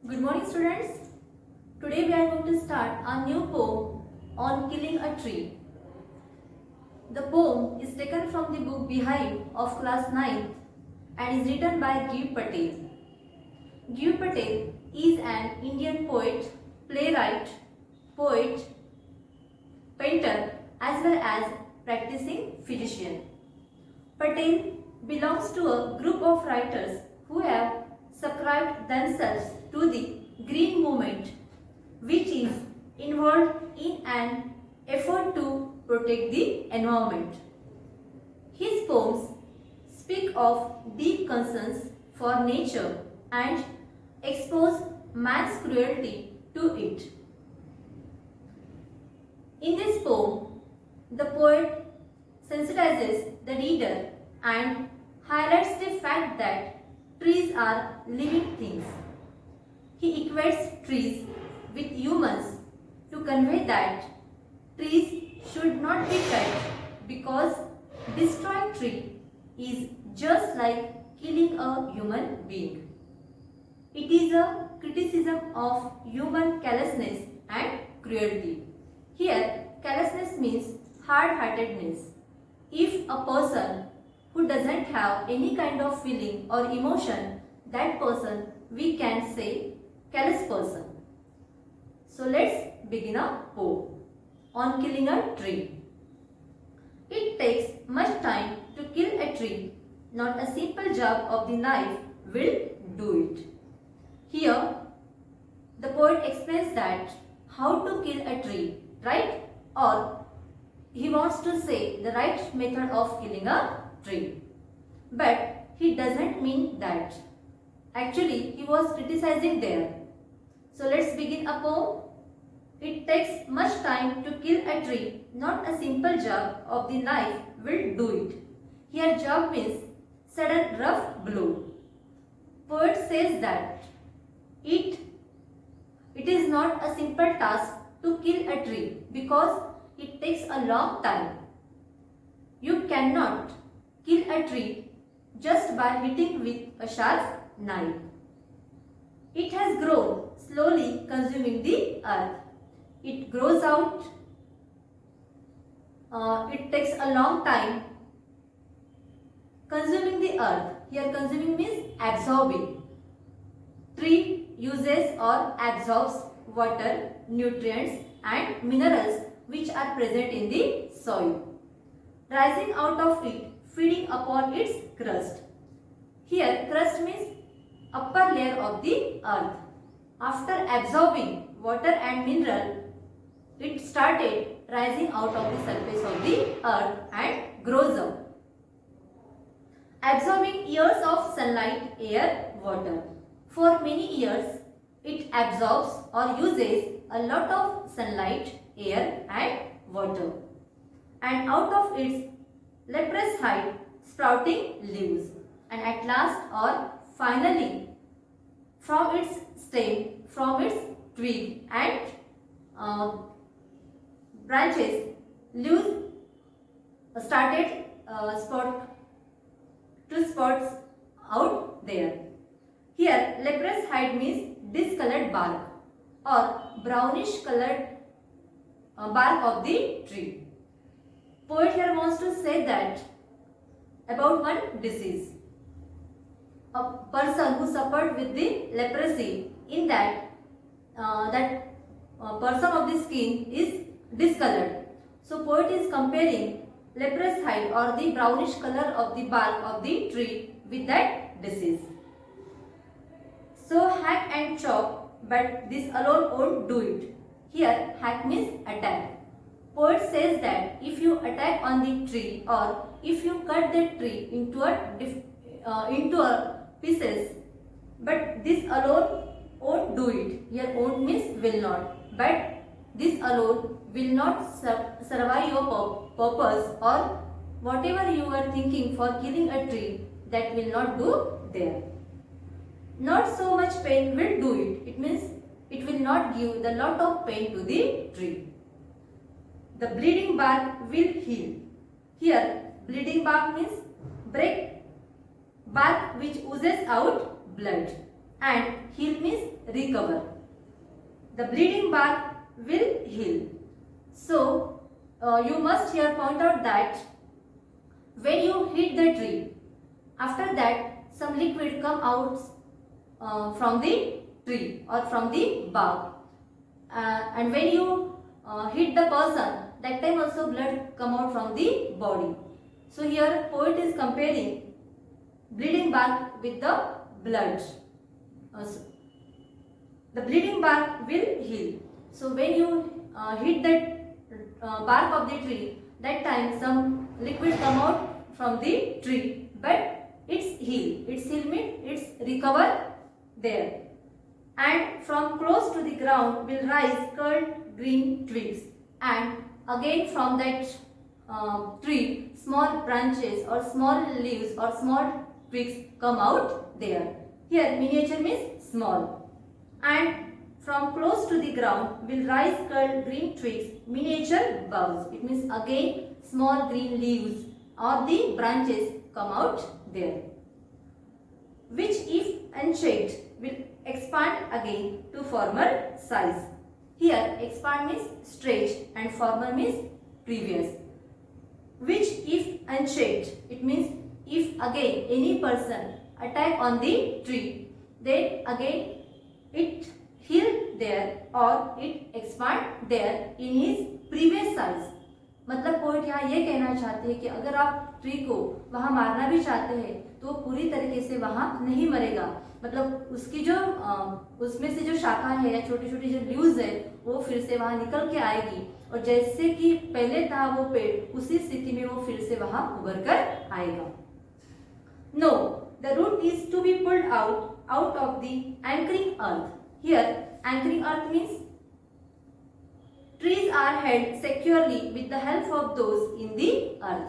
Good morning, students. Today we are going to start a new poem on killing a tree. The poem is taken from the book Beehive of class 9th and is written by Giv Patel. Giv Patel is an Indian poet, playwright, poet, painter as well as practicing physician. Patel belongs to a group of writers who have subscribed themselves to the Green Movement, which is involved in an effort to protect the environment. His poems speak of deep concerns for nature and expose man's cruelty to it. In this poem, the poet sensitizes the reader and highlights the fact that trees are living things. He equates trees with humans to convey that trees should not be cut because destroying tree is just like killing a human being. It is a criticism of human callousness and cruelty. Here, callousness means hard-heartedness. If a person who doesn't have any kind of feeling or emotion, that person we can say callous person. So let's begin a poem on killing a tree. It takes much time to kill a tree. Not a simple jab of the knife will do it. Here, the poet explains that how to kill a tree, right? Or he wants to say the right method of killing a tree. But he doesn't mean that. Actually, he was criticizing there. So let's begin a poem. It takes much time to kill a tree. Not a simple jab of the knife will do it. Here jab means sudden rough blow. Poet says that it is not a simple task to kill a tree because it takes a long time. You cannot kill a tree just by hitting with a sharp knife. It has grown, slowly consuming the earth. It grows out. It takes a long time consuming the earth. Here consuming means absorbing. Tree uses or absorbs water, nutrients and minerals which are present in the soil. Rising out of it, feeding upon its crust. Here crust means upper layer of the earth. After absorbing water and mineral, it started rising out of the surface of the earth and grows up. Absorbing years of sunlight, air, water. For many years, it absorbs or uses a lot of sunlight, air and water. And out of its leprous hide, sprouting leaves. And at last or finally, from its stem, from its twig and branches, leaves started spots out there. Here, leprous hide means discolored bark or brownish colored bark of the tree. Poet here wants to say that about one disease. A person who suffered with the leprosy, in that person of the skin is discolored. So poet is comparing leprous hide or the brownish color of the bark of the tree with that disease. So hack and chop, but this alone won't do it. Here hack means attack. Poet says that if you attack on the tree or if you cut the tree into a pieces, but this alone won't do it. Here won't means will not. But this alone will not survive your purpose or whatever you are thinking for killing a tree, that will not do there. Not so much pain will do it. It means it will not give the lot of pain to the tree. The bleeding bark will heal. Here bleeding bark means break bark which oozes out blood. and heal means recover. The bleeding bark will heal. So you must here point out that when you hit the tree, after that some liquid come out from the tree or from the bark, and when you hit the person, that time also blood come out from the body. So here poet is comparing bleeding bark with the blood. The bleeding bark will heal. So when you hit the bark of the tree, that time some liquid come out from the tree, but it's heal. It's heal means it's recover there. And from close to the ground will rise curled green twigs, and again from that tree small branches or small leaves or small twigs come out there. Here miniature means small. And from close to the ground will rise curled green twigs, miniature boughs. It means again small green leaves or the branches come out there, which if unchecked will expand again to former size. Here expand means stretch and former means previous. Which if unchecked, it means if again any person attack on the tree, then again it heal there or it expand there in his previous size. मतलब poet यहाँ ये कहना चाहते हैं कि अगर आप tree को वहाँ मारना भी चाहते हैं तो वो पूरी तरीके से वहाँ नहीं मरेगा, मतलब उसकी जो उसमें से जो शाखा है या छोटी छोटी जो लीव्स है वो फिर से वहाँ निकल के आएगी और जैसे कि पहले था वो पेड़ उसी स्थिति में वो फिर से वहाँ उभर कर आएगा. No, the root is to be pulled out of the anchoring earth. Here anchoring earth means trees are held securely with the help of those in the earth.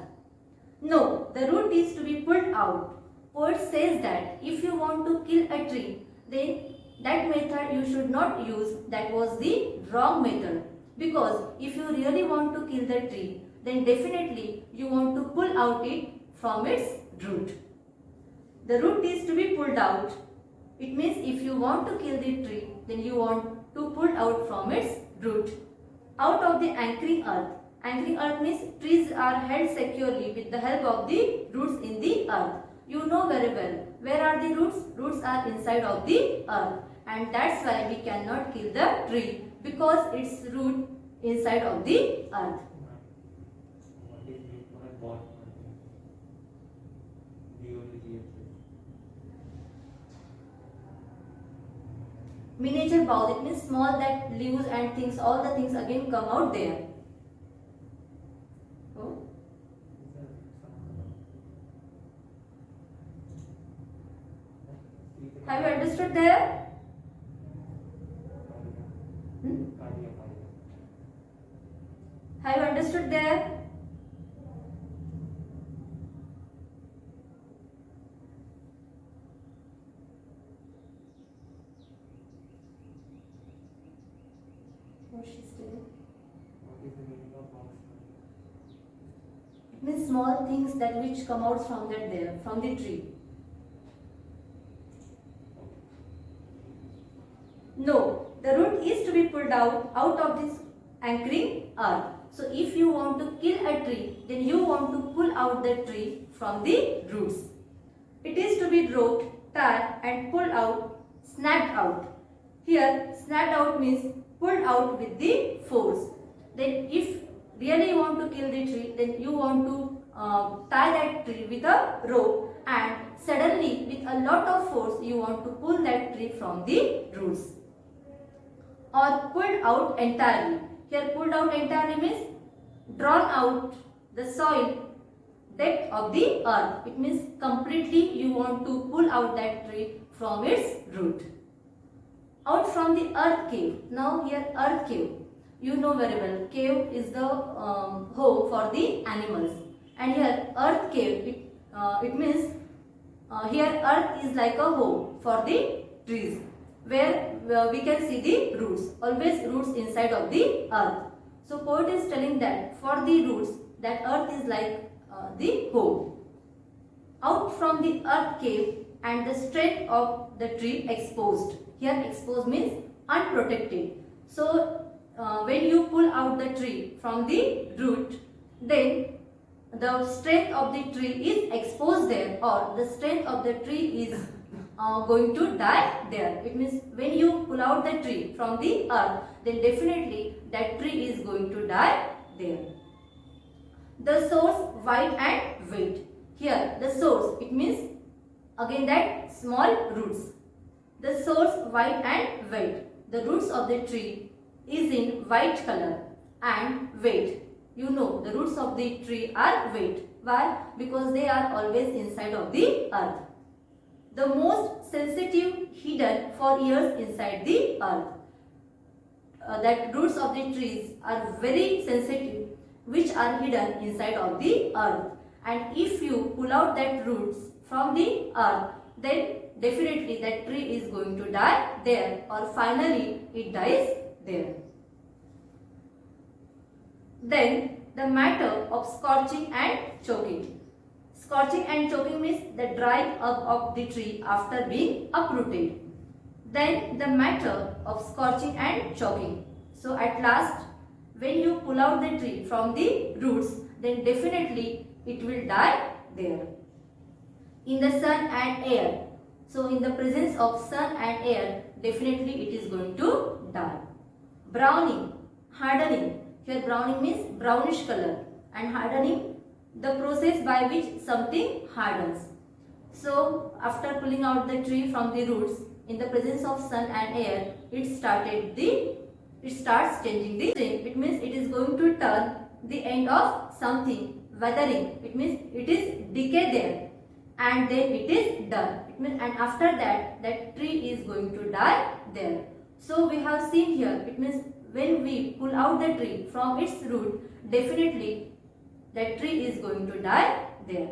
No, the root is to be pulled out. Poet says that if you want to kill a tree, then that method you should not use. That was the wrong method. Because if you really want to kill the tree, then definitely you want to pull out it from its root. The root is to be pulled out. It means if you want to kill the tree, then you want to pull out from its root. Out of the anchoring earth. Anchoring earth means trees are held securely with the help of the roots in the earth. You know very well. Where are the roots? Roots are inside of the earth. And that's why we cannot kill the tree. Because its root inside of the earth. Miniature boughs, it means small that leaves and things, all the things again come out there. Oh. Have you understood there? Have you understood there? It means small things that which come out from that there, from the tree. No, the root is to be pulled out of this anchoring earth. So if you want to kill a tree, then you want to pull out the tree from the roots. It is to be roped, tied and pulled out, snapped out. Here snapped out means pulled out with the force. Then if really you want to kill the tree, then you want to tie that tree with a rope and suddenly with a lot of force you want to pull that tree from the roots. Or pulled out entirely. Here pulled out entirely means drawn out the soil depth of the earth. It means completely you want to pull out that tree from its root. Out from the earth cave. Now here earth cave. You know very well, cave is the home for the animals. And here earth cave, it means here earth is like a home for the trees. Where we can see the roots, always roots inside of the earth. So poet is telling that for the roots, that earth is like the home. Out from the earth cave and the strength of the tree exposed. Here exposed means unprotected. So when you pull out the tree from the root, then the strength of the tree is exposed there, or the strength of the tree is going to die there. It means when you pull out the tree from the earth, then definitely that tree is going to die there. The source, wide and weight. Here the source, it means again that small roots. The source, wide and weight. The roots of the tree is in white color and weight. You know the roots of the tree are weight. Why? Because they are always inside of the earth. The most sensitive hidden for years inside the earth. That roots of the trees are very sensitive, which are hidden inside of the earth. And if you pull out that roots from the earth, then definitely that tree is going to die there, or finally it dies there. Then the matter of scorching and choking. Scorching and choking means the drying up of the tree after being uprooted. Then the matter of scorching and choking. So at last, when you pull out the tree from the roots, then definitely it will die there. In the sun and air. So in the presence of sun and air, definitely it is going to die. Browning, hardening. Here browning means brownish color, and hardening, the process by which something hardens. So after pulling out the tree from the roots, in the presence of sun and air, it starts changing the shape. It means it is going to turn the end of something, weathering. It means it is decay there, and then it is done. It means, and after that, that tree is going to die there. So we have seen here, it means when we pull out the tree from its root, definitely that tree is going to die there.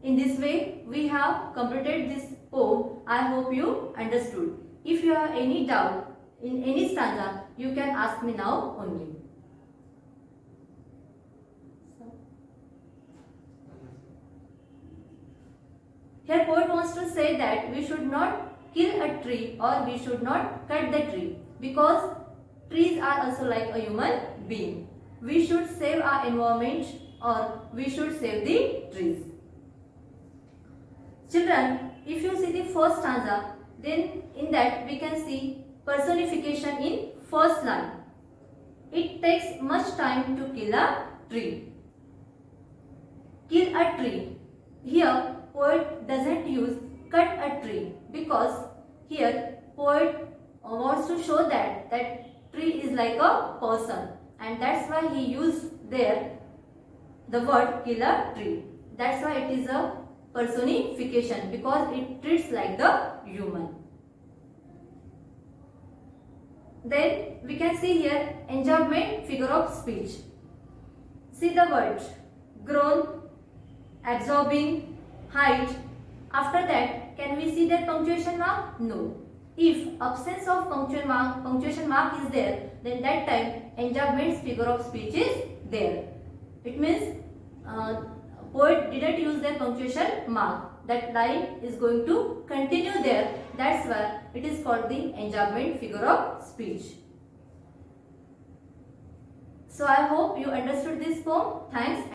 In this way, we have completed this poem. I hope you understood. If you have any doubt in any stanza, you can ask me now only. Here poet wants to say that we should not kill a tree, or we should not cut the tree, because trees are also like a human being. We should save our environment, or we should save the trees. Children, if you see the first stanza, then in that we can see personification in first line. It takes much time to kill a tree. Kill a tree. Here poet doesn't use cut a tree, because here poet wants to show that tree is like a person, and that's why he used there the word kill a tree. That's why it is a personification, because it treats like the human. Then we can see here enjambment, figure of speech. See the words grown, absorbing, height. After that, can we see that punctuation mark? No. If absence of punctuation mark is there, then that time enjambment's figure of speech is there. It means poet didn't use the punctuation mark. That line is going to continue there. That's why it is called the enjambment figure of speech. So I hope you understood this poem. Thanks.